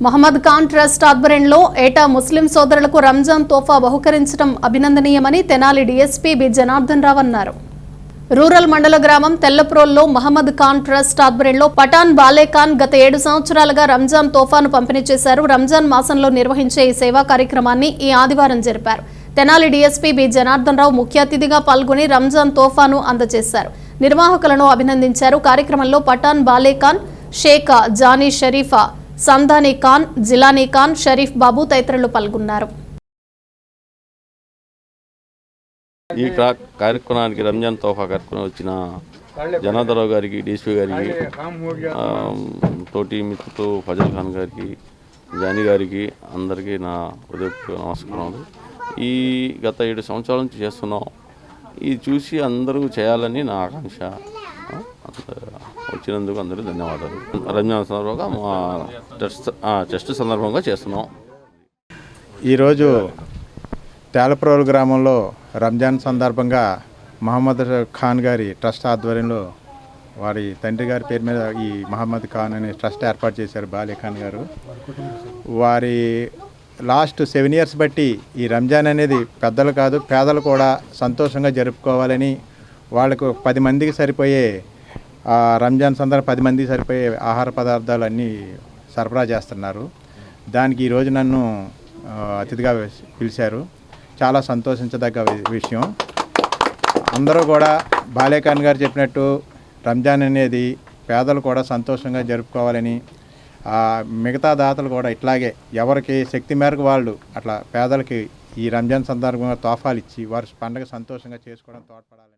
Mohammed Khan trust ఆధ్వర్యంలో ఏటా ముస్లిం సోదరులకు రంజాన్ తోఫా బహుకరించడం అభినందనీయమని తెనాలి డీఎస్పీ బి జనార్దన్ రావు అన్నారు. రూరల్ మండల గ్రామం తెల్లప్రోల్లో మహమ్మద్ ఖాన్ ట్రస్ట్ ఆధ్వర్యంలో పఠాన్ బాలే ఖాన్ గత 7 సంవత్సరాలుగా రంజాన్ తోఫాను పంపిణీ చేశారు. రంజాన్ మాసంలో నిర్వహించే ఈ సేవా కార్యక్రమాన్ని ఈ ఆదివారం జరిపారు. తెనాలి డీఎస్పీ బి జనార్దన్ రావు ముఖ్య అతిథిగా పాల్గొని రంజాన్ తోఫాను అందజేశారు. నిర్వాహకులను అభినందించారు. కార్యక్రమంలో పఠాన్ బాలే ఖాన్, షేక్ జానీ షరీఫా, సందానీ ఖాన్, జిలానీ ఖాన్, షరీఫ్ బాబు తదితరులు పాల్గొన్నారు. ఈ కార్యక్రమానికి రంజాన్ తోఫా కార్యక్రమం వచ్చిన జనార్దరావు గారికి, డీసీపీ గారికి, తోటి మిత్రులు ఫజల్ ఖాన్ గారికి, జానీ గారికి అందరికీ నా హృదయపూర్వక నమస్కారాలు. ఈ గత 7 సంవత్సరాల నుంచి చేస్తున్నాం. ఇది చూసి అందరూ చేయాలని నా ఆకాంక్ష. వచ్చినందుకు అందరూ ధన్యవాదాలు. రంజాన్ సందర్భంగా మా టెస్ట్ సందర్భంగా చేస్తున్నాం. ఈరోజు తేలప్రోలు గ్రామంలో రంజాన్ సందర్భంగా మహమ్మద్ ఖాన్ గారి ట్రస్ట్ ఆధ్వర్యంలో వారి తండ్రి గారి పేరు మీద ఈ మహమ్మద్ ఖాన్ అనే ట్రస్ట్ ఏర్పాటు చేశారు. బాలే ఖాన్ గారు వారి లాస్ట్ 7 years బట్టి ఈ రంజాన్ అనేది పెద్దలు కాదు పేదలు కూడా సంతోషంగా జరుపుకోవాలని వాళ్ళకు 10 మందికి సరిపోయే రంజాన్ సందర్భంగా 10 మందికి సరిపోయే ఆహార పదార్థాలు అన్నీ సరఫరా చేస్తున్నారు. దానికి ఈరోజు నన్ను అతిథిగా పిలిచారు. చాలా సంతోషించదగ్గ విషయం. అందరూ కూడా బాలే ఖాన్ గారు చెప్పినట్టు రంజాన్ అనేది పేదలు కూడా సంతోషంగా జరుపుకోవాలని, మిగతా దాతలు కూడా ఇట్లాగే ఎవరికి శక్తి మేరకు వాళ్ళు అట్లా పేదలకి ఈ రంజాన్ సందర్భంగా తోఫాలు ఇచ్చి వారి పండుగ సంతోషంగా చేసుకోవడం తోడ్పడాలని